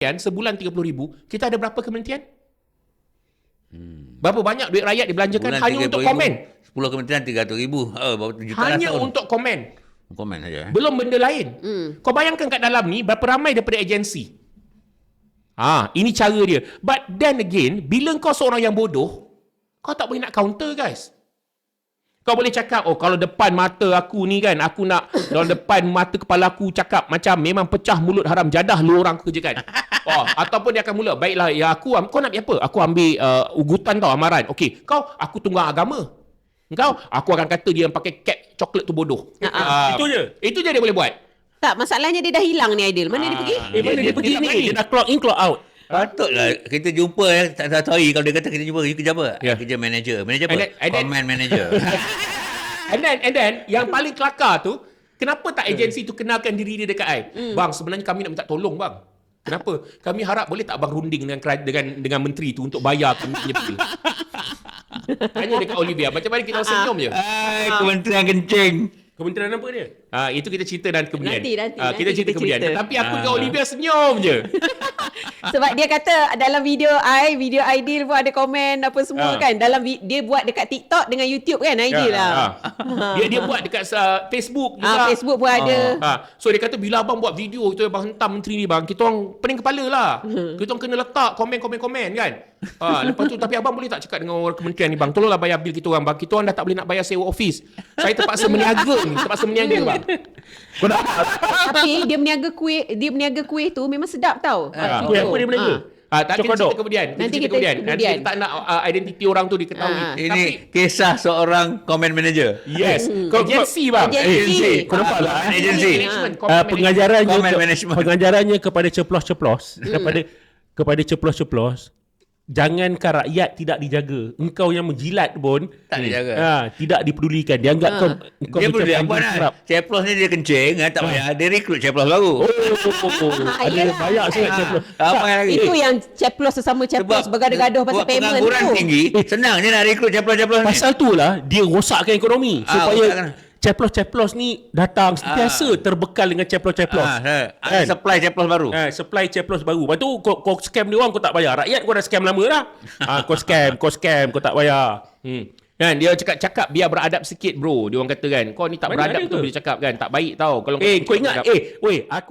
sebulan 30,000, kita ada berapa kementerian? Berapa banyak duit rakyat dibelanjakan Bulan hanya untuk 30,000, komen? 10 kementerian 300,000. Berapa juta Hanya tahun. untuk komen. Komen saja. Belum benda lain. Kau bayangkan kat dalam ni berapa ramai daripada agensi. Ini cara dia. But then again, bila kau seorang yang bodoh, kau tak boleh nak counter, guys. Kau boleh cakap, kalau depan mata aku ni kan, aku nak dalam depan mata kepala aku cakap macam memang pecah mulut haram jadah lu orang kerjakan. Ataupun dia akan mula, baiklah, ya kau nak ambil apa? Aku ambil ugutan tau, amaran. Okey, aku tunggang agama. Aku akan kata dia yang pakai cap coklat tu bodoh. Itu je. Itu je dia boleh buat. Tak, masalahnya dia dah hilang ni Aidil. Mana dia pergi? Mana dia pergi tak ni? berani. Dia dah clock in, clock out. Patutlah kita jumpa tak tahu hari kalau dia kata kita jumpa, you kerja apa? Yeah. Kerja manager. Manager apa? And then- Comment manager. And then yang paling kelakar tu, kenapa tak agensi tu kenalkan diri dia dekat I? Bang, sebenarnya kami nak minta tolong, bang. Kenapa? Kami harap boleh tak abang runding dengan menteri tu untuk bayar kami punya bil. Tanya dekat Olivia, macam mana kita senyum je. Kementerian kencing. Kementerian apa dia? Itu kita cerita dan kemudian. Nanti kita cerita kemudian. cerita. Tetapi aku dengan Olivia senyum je. Sebab dia kata dalam video Aidil pun ada komen apa semua kan. Dalam dia buat dekat TikTok dengan YouTube kan Aidil lah. Dia buat dekat Facebook juga. Facebook pun ada. So dia kata bila abang buat video tu abang hentam menteri ni bang, kita orang pening kepala lah. Kita orang kena letak komen kan. Lepas tu tapi abang boleh tak cakap dengan orang kementerian ni bang, tolonglah bayar bil kita orang bang. Kita orang dah tak boleh nak bayar sewa office. Saya terpaksa meniaga bang. Kau nak Tapi dia meniaga kuih tu memang sedap tau. kuih apa dia berniaga? Tak kita Cokodok. cerita kemudian. Nanti Kita kita kemudian. Nanti kemudian. kita tak nak identiti orang tu diketahui. Ini kisah seorang comment manager. Yes. Agensi bang. Agensi. Kau nampak tak? Agensi. Pengajarannya Comment management. pengajarannya kepada ceplos-ceplos, kepada ceplos-ceplos, jangankan rakyat tidak dijaga, engkau yang menjilat pun Tak dijaga. tidak dipedulikan. Dia anggap kau Dia macam boleh apa anjing nak? serap. Ceplos ni dia kencing, tak payah. Dia rekrut ceplos baru. Ada Yelah. banyak sangat ceplos. Apa lagi? Itu yang ceplos sesama ceplos bergaduh-gaduh pasal buat payment pengangguran tu. tinggi, senang je nak rekrut ceplos-ceplos ni. Pasal tu lah dia rosakkan ekonomi rosakkan. supaya ceplos-ceplos ni datang sentiasa terbekal dengan ceplos-ceplos. Ada supply ceplos baru. Supply ceplos baru. Lepas tu kau scam dia orang kau tak bayar. Rakyat kau dah scam lama dah. Kau scam kau tak bayar. Kan dia cakap biar beradab sikit bro. Dia orang kata kan. Kau ni tak Mana beradab ada tu ke? bila cakap kan. Tak baik tau. Kalau Kau ingat beradab. aku